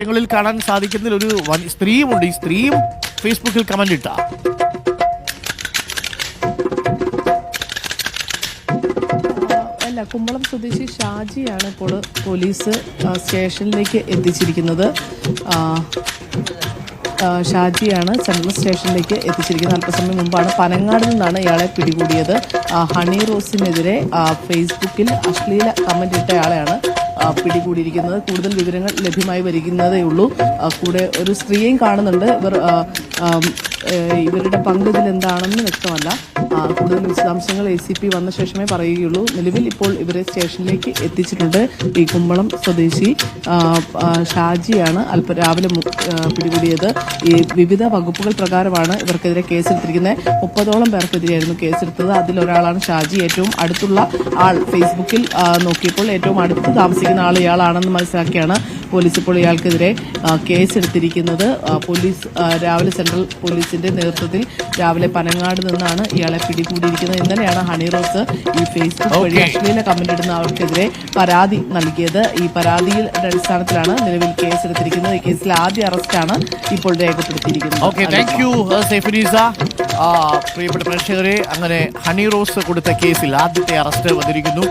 ങ്ങളിൽ കാണാൻ സാധിക്കുന്നതിൽ ഒരു സ്ത്രീയുമുണ്ട്. ഈ സ്ത്രീയും ഫേസ്ബുക്കിൽ കമന്റ് ഇട്ട അല്ല, കുമ്പളം സ്വദേശി ഷാജിയാണ് ഇപ്പോൾ പോലീസ് സ്റ്റേഷനിലേക്ക് എത്തിച്ചിരിക്കുന്നത്. ഷാജിയാണ് സെൻട്രൽ സ്റ്റേഷനിലേക്ക് എത്തിച്ചിരിക്കുന്നത്. അല്പസമയം മുമ്പാണ് പനങ്ങാട് നിന്നാണ് ഇയാളെ പിടികൂടിയത്. ഹണി റോസിനെതിരെ ഫേസ്ബുക്കിൽ അശ്ലീല കമന്റ് ഇട്ടയാളെയാണ് പിടികൂടിയിരിക്കുന്നത്. കൂടുതൽ വിവരങ്ങൾ ലഭ്യമായി വരിക്കുന്നതേ ഉള്ളൂ. കൂടെ ഒരു സ്ത്രീയെയും കാണുന്നുണ്ട്. ഇവരുടെ പങ്ക് ഇതിൽ എന്താണെന്ന് വ്യക്തമല്ല. കൂടുതൽ വിശദാംശങ്ങൾ ACP വന്ന ശേഷമേ പറയുകയുള്ളൂ. നിലവിൽ ഇപ്പോൾ ഇവരെ സ്റ്റേഷനിലേക്ക് എത്തിച്ചിട്ടുണ്ട്. ഈ കുമ്പളം സ്വദേശി ഷാജിയാണ് രാവിലെ പിടികൂടിയത്. ഈ വിവിധ വകുപ്പുകൾ പ്രകാരമാണ് ഇവർക്കെതിരെ കേസെടുത്തിരിക്കുന്നത്. 30ഓളം പേർക്കെതിരെയായിരുന്നു കേസെടുത്തത്. അതിലൊരാളാണ് ഷാജി. ഏറ്റവും അടുത്തുള്ള ആൾ ഫേസ്ബുക്കിൽ നോക്കിയപ്പോൾ ഏറ്റവും അടുത്ത് താമസിക്കുന്ന ആൾ ഇയാളാണെന്ന് മനസ്സിലാക്കിയാണ് പോലീസ് ഇപ്പോൾ ഇയാൾക്കെതിരെ കേസെടുത്തിരിക്കുന്നത്. പോലീസ് രാവിലെ സെൻട്രൽ പോലീസിന്റെ നേതൃത്വത്തിൽ രാവിലെ പനങ്ങാട് നിന്നാണ് ഇയാളെ പിടികൂടിയിരിക്കുന്നത്. ഇന്നലെയാണ് ഹണി റോസ് ഈ ഫേസ്ബുക്ക് വഴി അശ്ലീല കമന്റ് ഇടുന്ന അവർക്കെതിരെ പരാതി നൽകിയത്. ഈ പരാതിയുടെ അടിസ്ഥാനത്തിലാണ് നിലവിൽ കേസെടുത്തിരിക്കുന്നത്. ഈ കേസിൽ ആദ്യ അറസ്റ്റാണ് ഇപ്പോൾ രേഖപ്പെടുത്തിയിരിക്കുന്നത്. പ്രിയപ്പെട്ട പ്രേക്ഷകരെ, അങ്ങനെ ഹണി റോസ് കൊടുത്ത കേസിൽ ആദ്യത്തെ അറസ്റ്റ് വന്നിരിക്കുന്നു.